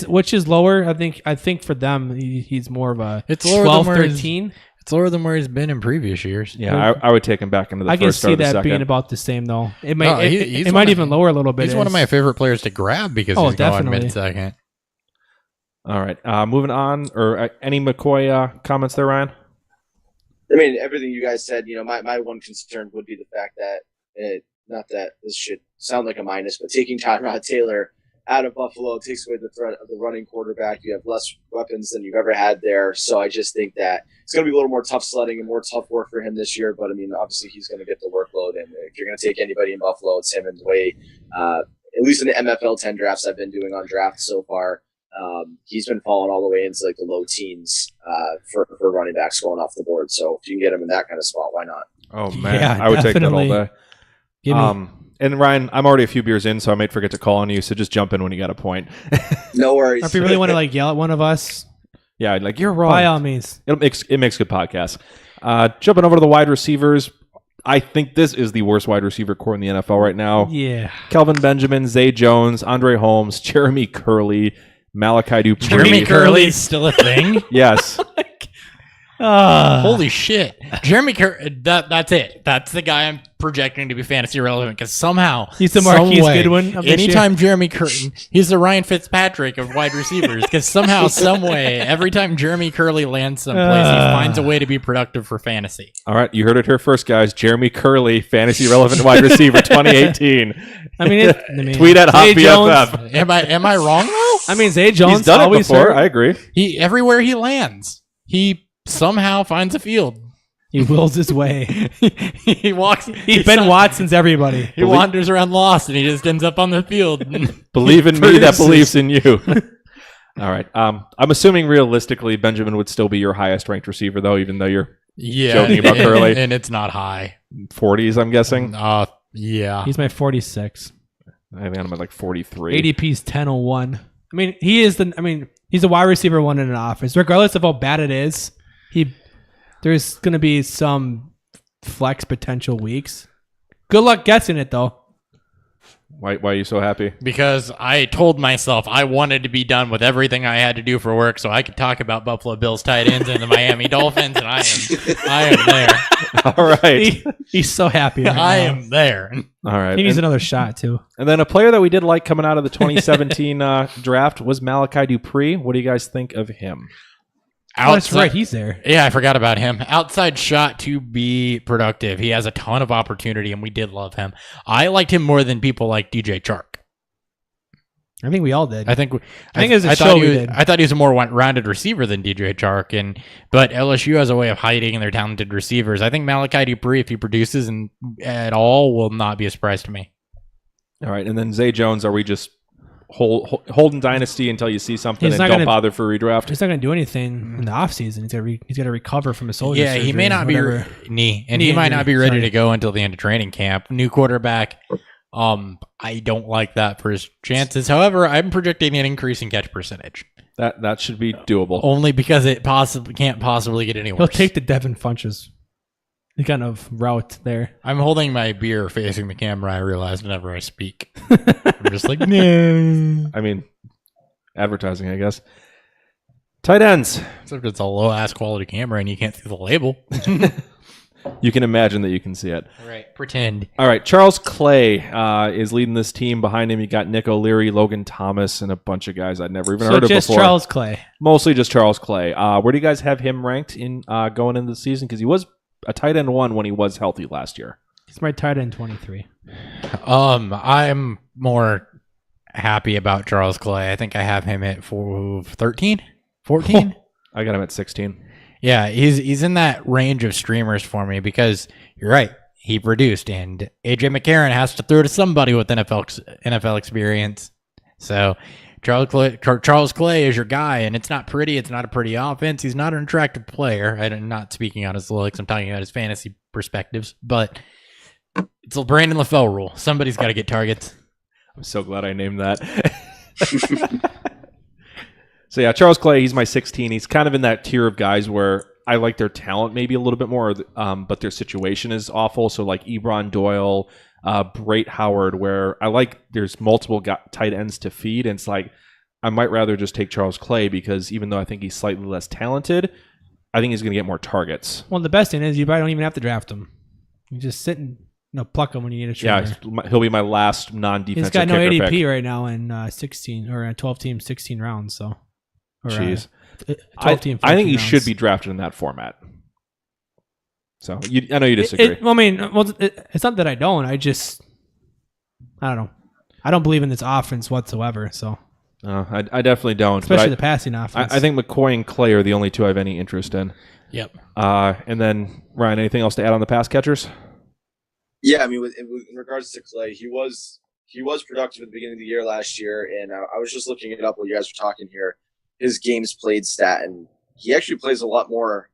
S2: Which is lower. I think for them he's more of a 12-13.
S3: It's lower than where he's been in previous years.
S1: Yeah, I would take him back into the first start of the second.
S2: I can see that being about the same, though. It might even lower a little bit.
S3: He's one of my favorite players to grab because he's going mid-second.
S1: All right. Moving on, or any McCoy comments there, Ryan?
S4: I mean, everything you guys said, my one concern would be the fact that, not that this should sound like a minus, but taking Tyrod Taylor out of Buffalo takes away the threat of the running quarterback. You have less weapons than you've ever had there. So I just think that it's going to be a little more tough sledding and more tough work for him this year. But, I mean, obviously he's going to get the workload. And if you're going to take anybody in Buffalo, it's him. And the way, at least in the MFL 10 drafts I've been doing on drafts so far, he's been falling all the way into like the low teens for running backs going off the board. So if you can get him in that kind of spot, why not?
S1: Oh, man. Yeah, I would take that all day. And Ryan, I'm already a few beers in, so I might forget to call on you. So just jump in when you got a point.
S4: No worries.
S2: Or if you really want to yell at one of us,
S1: yeah, you're wrong.
S2: By all means,
S1: it makes good podcasts. Jumping over to the wide receivers, I think this is the worst wide receiver core in the NFL right now.
S2: Yeah,
S1: Kelvin Benjamin, Zay Jones, Andre Holmes, Jeremy Curley, Malachi Dupre.
S3: Jeremy Curley is still a thing.
S1: Yes.
S3: Holy shit. Jeremy Curley, that's it. That's the guy I'm projecting to be fantasy relevant because somehow
S2: he's the Marquise Goodwin of
S3: anytime Jeremy Curley, he's the Ryan Fitzpatrick of wide receivers because somehow, some way, every time Jeremy Curley lands someplace, he finds a way to be productive for fantasy.
S1: All right, you heard it here first, guys. Jeremy Curley, fantasy relevant wide receiver 2018.
S2: I mean,
S1: tweet at HotBFF.
S3: Am I wrong though?
S2: I mean, Zay Jones
S1: he's done
S2: always
S1: it before.
S2: hurt.
S1: I agree.
S3: Everywhere he lands, he somehow finds a field.
S2: He wills his way.
S3: He walks.
S2: He's Ben Watson's everybody.
S3: He wanders around lost, and he just ends up on the field.
S1: Believe in me that believes in you. All right. I'm assuming realistically Benjamin would still be your highest ranked receiver, though, even though you're joking about Curley.
S3: And it's not high.
S1: 40s, I'm guessing.
S3: Yeah.
S2: He's my 46.
S1: I think I'm at like 43.
S2: ADP's 1001. I mean, he's a wide receiver one in an offense. Regardless of how bad it is, there's going to be some flex potential weeks. Good luck guessing it, though.
S1: Why are you so happy?
S3: Because I told myself I wanted to be done with everything I had to do for work so I could talk about Buffalo Bills tight ends and the Miami Dolphins, and I am there.
S1: All right.
S2: He's so happy. Right
S3: I
S2: now.
S3: am there.
S1: All right.
S2: He needs another shot, too.
S1: And then a player that we did like coming out of the 2017 draft was Malachi Dupree. What do you guys think of him?
S2: Oh, that's right. He's there.
S3: Yeah, I forgot about him. Outside shot to be productive. He has a ton of opportunity, and we did love him. I liked him more than people like DJ Chark.
S2: I think we all did.
S3: I think
S2: as a show we did.
S3: I thought he was a more rounded receiver than DJ Chark, but LSU has a way of hiding their talented receivers. I think Malachi Dupree, if he produces at all, will not be a surprise to me.
S1: All right. And then Zay Jones, are we just holding dynasty until you see something and don't bother for redraft?
S2: He's not going to do anything in the offseason. He's got to recover from a shoulder
S3: Yeah,
S2: surgery.
S3: he may not be he might not be ready to go until the end of training camp. New quarterback. I don't like that for his chances. However, I'm projecting an increase in catch percentage.
S1: That should be doable.
S3: Only because it can't possibly get any worse.
S2: He'll take the Devin Funches kind of route there.
S3: I'm holding my beer facing the camera. I realize whenever I speak, I'm just like, no.
S1: I mean, advertising, I guess. Tight ends.
S3: Except it's a low ass quality camera and you can't see the label.
S1: You can imagine that you can see it.
S3: All right, pretend.
S1: All right, Charles Clay is leading this team. Behind him, you got Nick O'Leary, Logan Thomas, and a bunch of guys I'd never even heard of before.
S2: So just Charles Clay.
S1: Mostly just Charles Clay. Where do you guys have him ranked in going into the season? Because he was a tight end one when he was healthy last year.
S2: He's my tight end 23.
S3: I'm more happy about Charles Clay. I think I have him at 13, 14.
S1: I got him at 16.
S3: Yeah, he's in that range of streamers for me because you're right. He produced, and AJ McCarron has to throw to somebody with NFL experience. So Charles Clay is your guy, and it's not pretty. It's not a pretty offense. He's not an attractive player. I'm not speaking on his looks. I'm talking about his fantasy perspectives. But it's a Brandon LaFell rule. Somebody's got to get targets.
S1: I'm so glad I named that. So yeah, Charles Clay, he's my 16. He's kind of in that tier of guys where I like their talent maybe a little bit more, but their situation is awful. So like Ebron Doyle, Brait Howard, where I like there's multiple tight ends to feed. And it's like, I might rather just take Charles Clay because even though I think he's slightly less talented, I think he's going to get more targets.
S2: Well, the best thing is you probably don't even have to draft him. You just sit and pluck him when you need a streamer.
S1: Yeah, he'll be my last non-defensive
S2: He's got no ADP
S1: pick.
S2: right now in 16 or 12 teams, 16 rounds. So,
S1: jeez,
S2: 12 team.
S1: I think he
S2: rounds.
S1: should be drafted in that format. So I know you disagree.
S2: It's not that I don't. I don't know. I don't believe in this offense whatsoever. So
S1: I definitely don't.
S2: Especially the passing offense.
S1: I think McCoy and Clay are the only two I have any interest in.
S3: Yep.
S1: And then Ryan, anything else to add on the pass catchers?
S4: Yeah, I mean, in regards to Clay, he was productive at the beginning of the year last year, and I was just looking it up while you guys were talking here. His games played stat, and he actually plays a lot more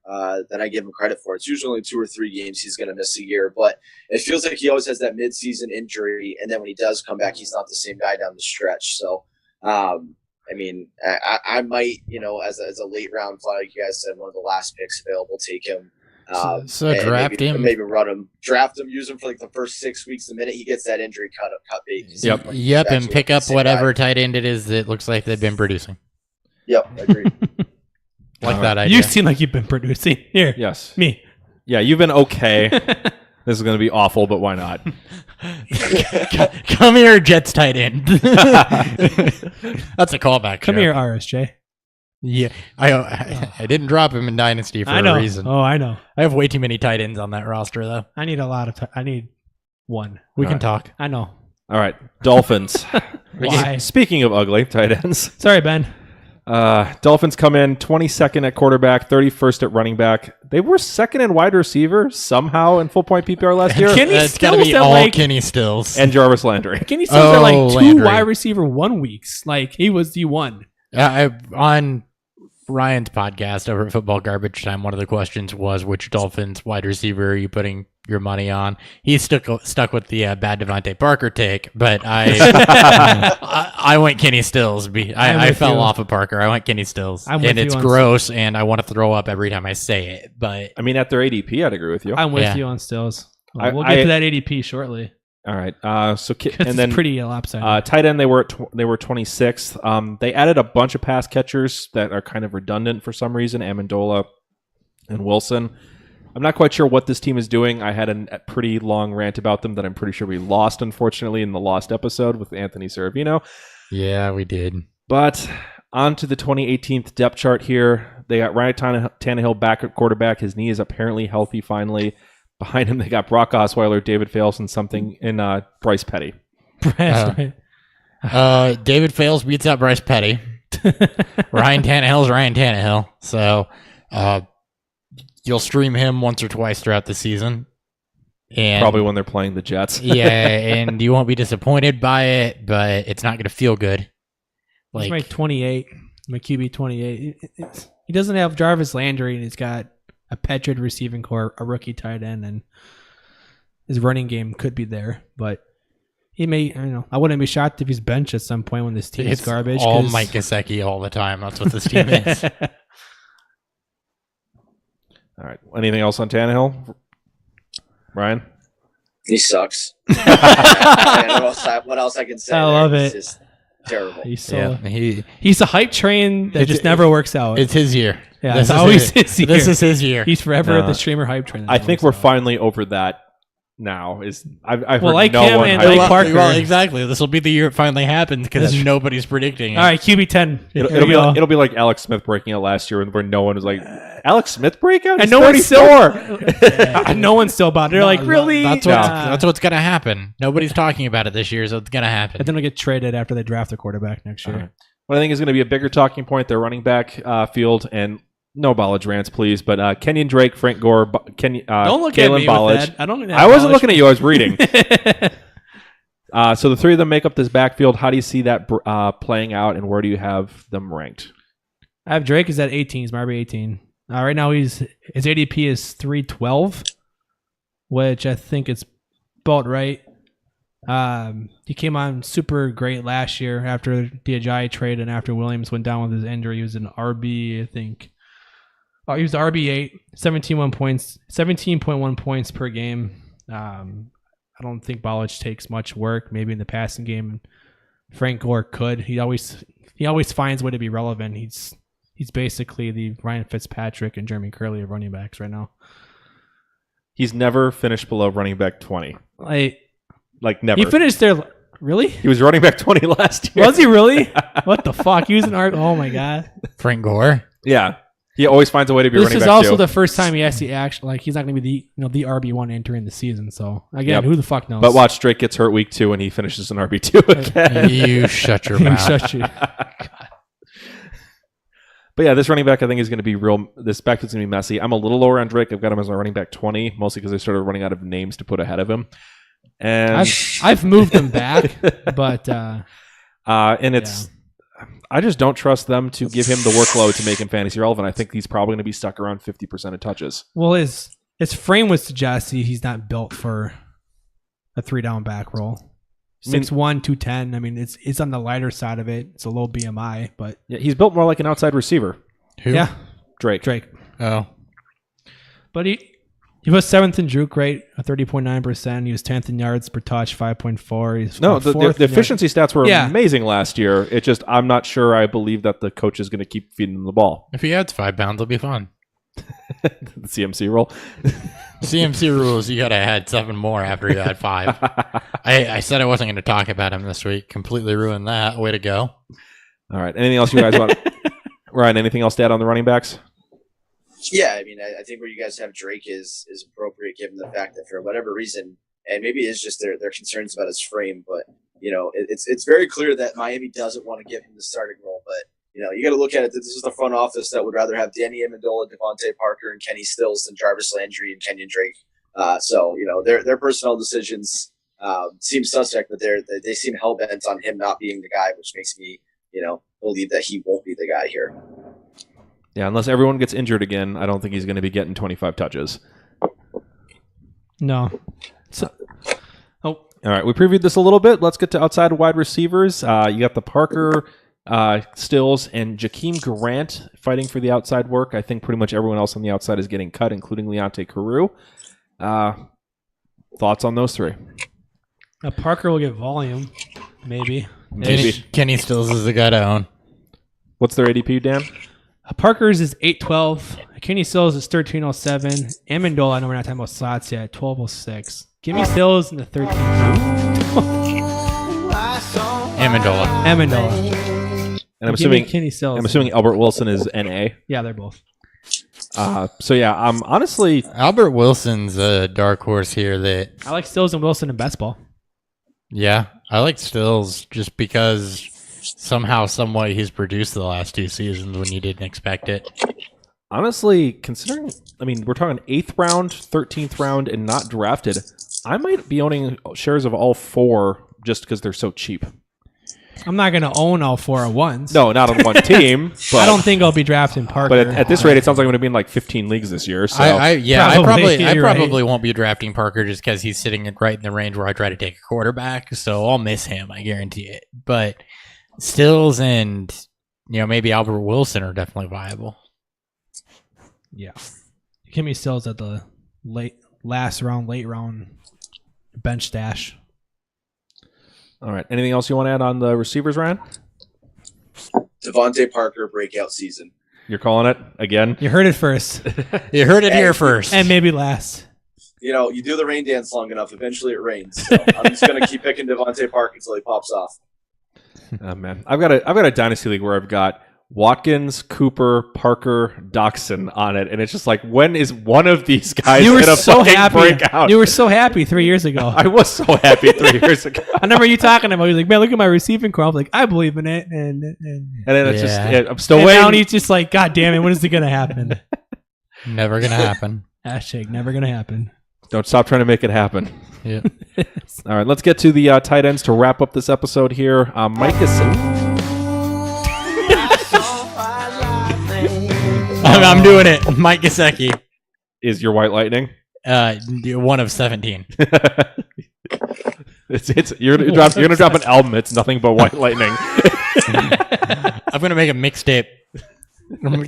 S4: than I give him credit for. It's usually only 2 or 3 games he's going to miss a year, but it feels like he always has that mid-season injury, and then when he does come back, he's not the same guy down the stretch. So, I mean, I might, as a late round play, like you guys said, one of the last picks available, take him.
S3: So draft him.
S4: Maybe run him, draft him, use him for like the first 6 weeks. The minute he gets that injury cut bait.
S3: Yep, and pick up whatever tight end it is that looks like they've been producing.
S4: Yep, I agree.
S3: That idea.
S2: You seem like you've been producing. Here.
S1: Yes.
S2: Me.
S1: Yeah, you've been okay. This is going to be awful, but why not?
S3: Come here, Jets tight end. That's a callback.
S2: Come here, RSJ.
S3: Yeah, I didn't drop him in Dynasty for a reason.
S2: Oh, I know.
S3: I have way too many tight ends on that roster, though.
S2: I need a lot of. I need one.
S3: We can talk.
S2: I know.
S1: All right, Dolphins.
S2: Why?
S1: Speaking of ugly tight ends.
S2: Sorry, Ben.
S1: Dolphins come in 22nd at quarterback, 31st at running back. They were second in wide receiver somehow in full point PPR last year.
S3: It's got to be all Kenny Stills.
S1: And Jarvis Landry.
S2: Kenny Stills are like 2 wide receiver 1 weeks. Like he was the one.
S3: On Ryan's podcast over at Football Garbage Time, one of the questions was, which Dolphins wide receiver are you putting your money on? He's stuck with the bad Devontae Parker take, but I went Kenny Stills. I fell off of Parker. I went Kenny Stills. And it's gross, and I want to throw up every time I say it. But
S1: I mean, at their ADP, I'd agree with you.
S2: I'm with you on Stills. We'll get to that ADP shortly.
S1: All right. And then
S2: pretty lopsided.
S1: Tight end, they were 26th. They added a bunch of pass catchers that are kind of redundant for some reason. Amendola and Wilson. I'm not quite sure what this team is doing. I had a pretty long rant about them that I'm pretty sure we lost, unfortunately, in the lost episode with Anthony Saravino.
S3: Yeah, we did.
S1: But on to the 2018 depth chart here. They got Ryan Tannehill back at quarterback. His knee is apparently healthy finally. Behind him, they got Brock Osweiler, David Fales, and something in Bryce Petty.
S3: David Fales beats out Bryce Petty. Ryan Tannehill's Ryan Tannehill. So you'll stream him once or twice throughout the season. And
S1: probably when they're playing the Jets.
S3: Yeah, and you won't be disappointed by it, but it's not going to feel good.
S2: He's my 28, my QB 28. He doesn't have Jarvis Landry, and he's got a Patriot receiving core, a rookie tight end, and his running game could be there, but he may, I wouldn't be shocked if he's benched at some point when this team is garbage.
S3: All Mike Gesicki all the time. That's what this team is.
S1: All right. Anything else on Tannehill? Ryan?
S4: He sucks. I don't know what else I can say.
S2: I love it.
S4: It's just terrible.
S2: He's a hype train that just never works out.
S3: It's his year.
S2: Yeah, it's always his year.
S3: This is his year.
S2: He's forever the streamer hype train.
S1: I think we're finally over that now. I've heard
S2: like
S1: no
S2: him
S1: one
S2: and
S1: hype.
S2: like Parker.
S3: Well, exactly. This will be the year it finally happens because nobody's predicting it.
S2: All right, QB 10.
S1: It'll be like Alex Smith breaking out last year, where no one was like, Alex Smith breakout,
S2: and no one's still. No one's still about it. They're like, really?
S3: That's what's gonna happen. Nobody's talking about it this year, so it's gonna happen.
S2: And then they'll get traded after they draft their quarterback next year.
S1: Right. What I think is going to be a bigger talking point, their running back field, and no Ballage rants, please. But Kenyon Drake, Frank Gore,
S2: don't look
S1: Galen
S2: at me
S1: Ballage.
S2: with that.
S1: I wasn't looking at you. I was reading. So the three of them make up this backfield. How do you see that playing out, and where do you have them ranked?
S2: I have Drake is at 18. He's my RB 18. Right now, his ADP is 312, which I think is about right. He came on super great last year after the Ajayi trade and after Williams went down with his injury. He was an RB, I think. Oh, he was RB8, 17.1 points per game. I don't think Ballage takes much work. Maybe in the passing game, Frank Gore could. He always finds a way to be relevant. He's basically the Ryan Fitzpatrick and Jeremy Curley of running backs right now.
S1: He's never finished below running back 20. Like never.
S2: He finished there. Really?
S1: He was running back 20 last year.
S2: Was he really? What the fuck? He was an RB. Oh my god.
S3: Frank Gore.
S1: Yeah. He always finds a way to be running back.
S2: This is also the first time he actually he's not going to be the RB1 entering the season. So again, who the fuck knows?
S1: But watch, Drake gets hurt week 2 and he finishes an RB2 again.
S3: You shut your mouth.
S2: Shut you.
S1: But yeah, this running back I think is going to be real. This backfield's going to be messy. I'm a little lower on Drake. I've got him as my running back 20, mostly because I started running out of names to put ahead of him. And
S2: I've moved them back, but
S1: and it's I just don't trust them to give him the workload to make him fantasy relevant. I think he's probably going to be stuck around 50% of touches.
S2: Well, his frame would suggest he's not built for a 3-down back role. 6'1", 210. I mean, it's on the lighter side of it. It's a low BMI, but
S1: yeah, he's built more like an outside receiver.
S3: Who?
S2: Yeah,
S1: Drake.
S3: Oh,
S2: but he was 7th in juke rate, 30.9%. He was 10th in yards per touch, 5.4. He's
S1: the efficiency stats were amazing last year. It just I'm not sure I believe that the coach is going to keep feeding him the ball.
S3: If he adds 5 pounds, it'll be fun.
S1: The CMC rule.
S3: CMC rules, you got to add 7 more after you had 5. I said I wasn't going to talk about him this week. Completely ruined that. Way to go.
S1: All right. Anything else you guys want? Ryan, anything else to add on the running backs?
S4: Yeah, I mean, I think where you guys have Drake is appropriate given the fact that for whatever reason, and maybe it's just their concerns about his frame, but it's very clear that Miami doesn't want to give him the starting role. But you got to look at it that this is the front office that would rather have Danny Amendola, Devontae Parker, and Kenny Stills than Jarvis Landry and Kenyon Drake. So their personnel decisions seem suspect, but they seem hell bent on him not being the guy, which makes me believe that he won't be the guy here.
S1: Yeah, unless everyone gets injured again, I don't think he's going to be getting 25 touches.
S2: No. So,
S1: All right, we previewed this a little bit. Let's get to outside wide receivers. You got the Parker, Stills, and Jakeem Grant fighting for the outside work. I think pretty much everyone else on the outside is getting cut, including Leonte Carew. Thoughts on those three?
S2: Parker will get volume, maybe.
S3: Kenny Stills is the guy to own.
S1: What's their ADP, Dan?
S2: Parker's is 812. Kenny Stills is 1307. Amendola, I know we're not talking about slots yet, 1206. Give me Stills in the 13th round. Amendola.
S1: And I'm assuming
S2: Kenny Stills.
S1: I'm assuming Albert Wilson is NA.
S2: Yeah, they're both.
S1: So yeah, honestly,
S3: Albert Wilson's a dark horse here. That
S2: I like Stills and Wilson in best ball.
S3: yeah, I like Stills just because somehow, someway he's produced the last 2 seasons when you didn't expect it.
S1: honestly, considering, I mean, we're talking 8th round, 13th round, and not drafted. I might be owning shares of all 4 just because they're so cheap.
S2: I'm not going to own all 4 at once.
S1: No, not on one team. But
S2: I don't think I'll be drafting Parker.
S1: But at this rate, it sounds like I'm going to be in like 15 leagues this year. So
S3: I
S2: Probably,
S3: probably won't be drafting Parker just because he's sitting right in the range where I try to take a quarterback. So I'll miss him, I guarantee it. But Stills and maybe Albert Wilson are definitely viable.
S2: Yeah. Give me Stills at the late round bench stash.
S1: all right. Anything else you want to add on the receivers, Ryan?
S4: Devontae Parker breakout season.
S1: You're calling it again?
S2: You heard it first.
S3: You heard it here first.
S2: And maybe last.
S4: You do the rain dance long enough, eventually it rains. So I'm just going to keep picking Devontae Parker until he pops off.
S1: Oh man, I've got a dynasty league where I've got Watkins, Cooper, Parker, Doxson on it, and it's just like, when is one of these guys
S2: You were
S1: gonna
S2: so
S1: fucking
S2: happy.
S1: break out?
S2: You were so happy 3 years ago.
S1: I was so happy 3 years ago.
S2: I remember you talking about. He was like, "Man, look at my receiving core." I was like, "I believe in it," and
S1: And then it's just, I'm still
S2: and
S1: waiting.
S2: now he's just like, "God damn it, when is it gonna happen?"
S3: Never gonna happen.
S2: Hashtag never gonna happen.
S1: Don't stop trying to make it happen.
S3: Yeah.
S1: All right, let's get to the tight ends to wrap up this episode here. Mike is.
S3: I'm doing it. Mike Gesicki.
S1: Is your White Lightning?
S3: 1 of 17.
S1: You're gonna drop an album. It's nothing but White Lightning.
S3: I'm gonna make a mixtape. I'm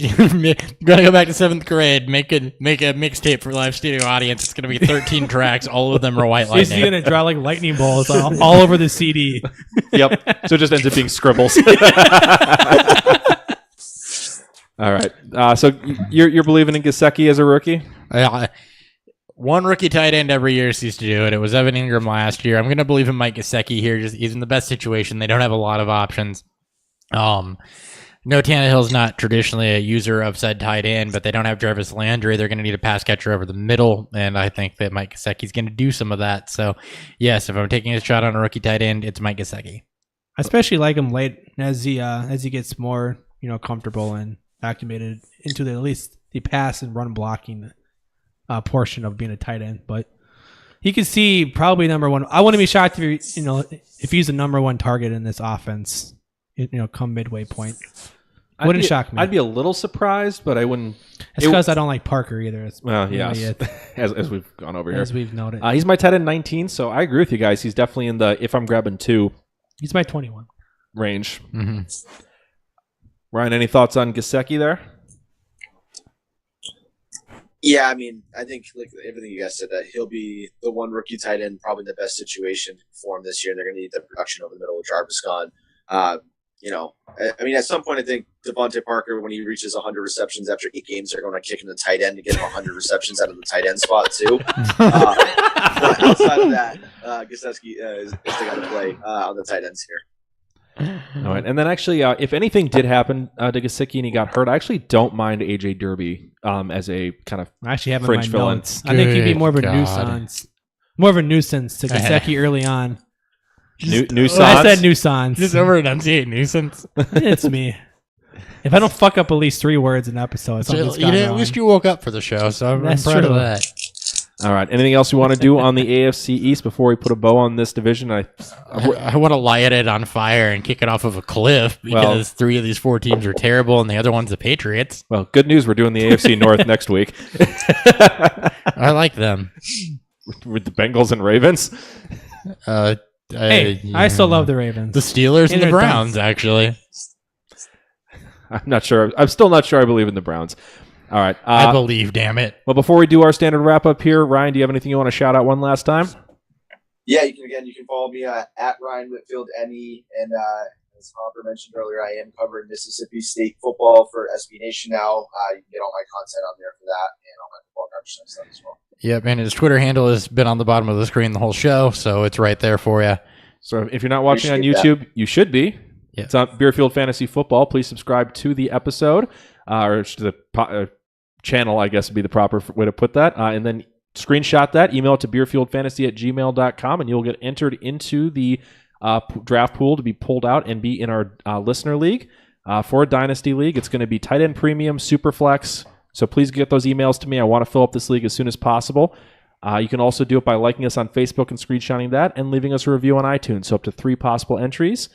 S3: gonna go back to 7th grade. Make a mixtape for live studio audience. It's gonna be 13 tracks. All of them are White
S2: He's
S3: Lightning.
S2: gonna draw like lightning bolts all over the CD.
S1: Yep. So it just ends up being scribbles. All right. So you're believing in Gesicki as a rookie?
S3: One rookie tight end every year seems to do it. It was Evan Ingram last year. I'm going to believe in Mike Gesicki here. He's in the best situation. They don't have a lot of options. No, Tannehill's not traditionally a user of said tight end, but they don't have Jarvis Landry. They're going to need a pass catcher over the middle, and I think that Mike Gesicki's going to do some of that. So, yes, if I'm taking a shot on a rookie tight end, it's Mike Gesicki.
S2: I especially like him late as he gets more comfortable and acclimated into at least the pass and run blocking portion of being a tight end. But he could see probably number one. I wouldn't be shocked if he's the number one target in this offense. Come midway point. Wouldn't shock me.
S1: I'd be a little surprised, but I wouldn't.
S2: It's because I don't like Parker either.
S1: Well, yes, as we've gone over here,
S2: as we've noted.
S1: He's my tight end 19, so I agree with you guys. He's definitely in the if I'm grabbing 2.
S2: He's my 21
S1: range.
S3: Mm-hmm.
S1: Ryan, any thoughts on Gesicki there?
S4: Yeah, I mean, I think like everything you guys said, that he'll be the one rookie tight end, probably in the best situation for him this year. And they're going to need the production over the middle with Jarvis gone. I mean, at some point, I think Devontae Parker, when he reaches 100 receptions after 8 games, they're going to kick him the tight end to get him 100 receptions out of the tight end spot too. But outside of that, Gesicki is the guy to play on the tight ends here.
S1: All right, and then actually, if anything did happen to Gesicki and he got hurt, I actually don't mind AJ Derby as a kind of
S2: I actually have
S1: fringe
S2: in my
S1: fill-in.
S2: notes. I think he'd be more of a
S3: God.
S2: nuisance to Gesicki early on.
S1: Nuisance.
S2: I said nuisance.
S3: Just over enunciate nuisance.
S2: It's me. If I don't fuck up at least 3 words an episode, something's gone
S3: At
S2: wrong.
S3: least you woke up for the show, so I'm
S2: That's
S3: proud
S2: true.
S3: of that.
S1: All right. Anything else you want to do on the AFC East before we put a bow on this division?
S3: I want to light it on fire and kick it off of a cliff because 3 of these 4 teams are terrible and the other one's the Patriots.
S1: Well, good news. We're doing the AFC North next week.
S3: I like them.
S1: With the Bengals and Ravens?
S2: I still love the Ravens.
S3: The Steelers and the
S2: They're
S3: Browns,
S2: dumb.
S3: actually.
S1: I'm not sure. I'm still not sure I believe in the Browns. All right.
S3: I believe, damn it.
S1: Well, before we do our standard wrap-up here, Ryan, do you have anything you want to shout out one last time?
S4: Yeah, you can follow me at Ryan Whitfield NE, and as Hopper mentioned earlier, I am covering Mississippi State football for SB Nation now. You can get all my content on there for that, and all my football coverage stuff as well.
S3: Yep, and his Twitter handle has been on the bottom of the screen the whole show, so it's right there for you.
S1: So if you're not watching on
S4: Appreciate
S1: YouTube, you should be.
S3: Yeah.
S1: It's on Beerfield Fantasy Football. Please subscribe to the episode, or to the channel, I guess would be the proper way to put that. And then screenshot that, email it to beerfieldfantasy@gmail.com, and you'll get entered into the draft pool to be pulled out and be in our listener league. For a Dynasty League, it's going to be tight end premium, super flex. So please get those emails to me. I want to fill up this league as soon as possible. You can also do it by liking us on Facebook and screenshotting that and leaving us a review on iTunes. So up to 3 possible entries.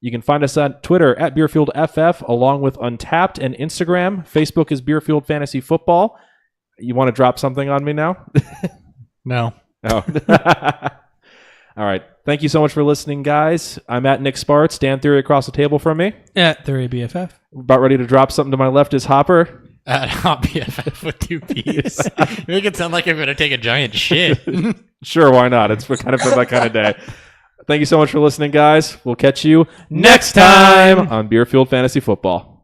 S1: You can find us on Twitter at BeerfieldFF, along with Untapped and Instagram. Facebook is Beerfield Fantasy Football. You want to drop something on me now?
S3: No.
S1: Oh. All right. Thank you so much for listening, guys. I'm at Nick Sparts. Dan Theory across the table from me.
S2: At 3 BFF.
S1: About ready to drop something to my left is Hopper.
S3: At BFF with 2 P's. You make it sound like I'm going to take a giant shit.
S1: Sure, why not? It's kind of my kind of day. Thank you so much for listening, guys. We'll catch you next time on Beerfield Fantasy Football.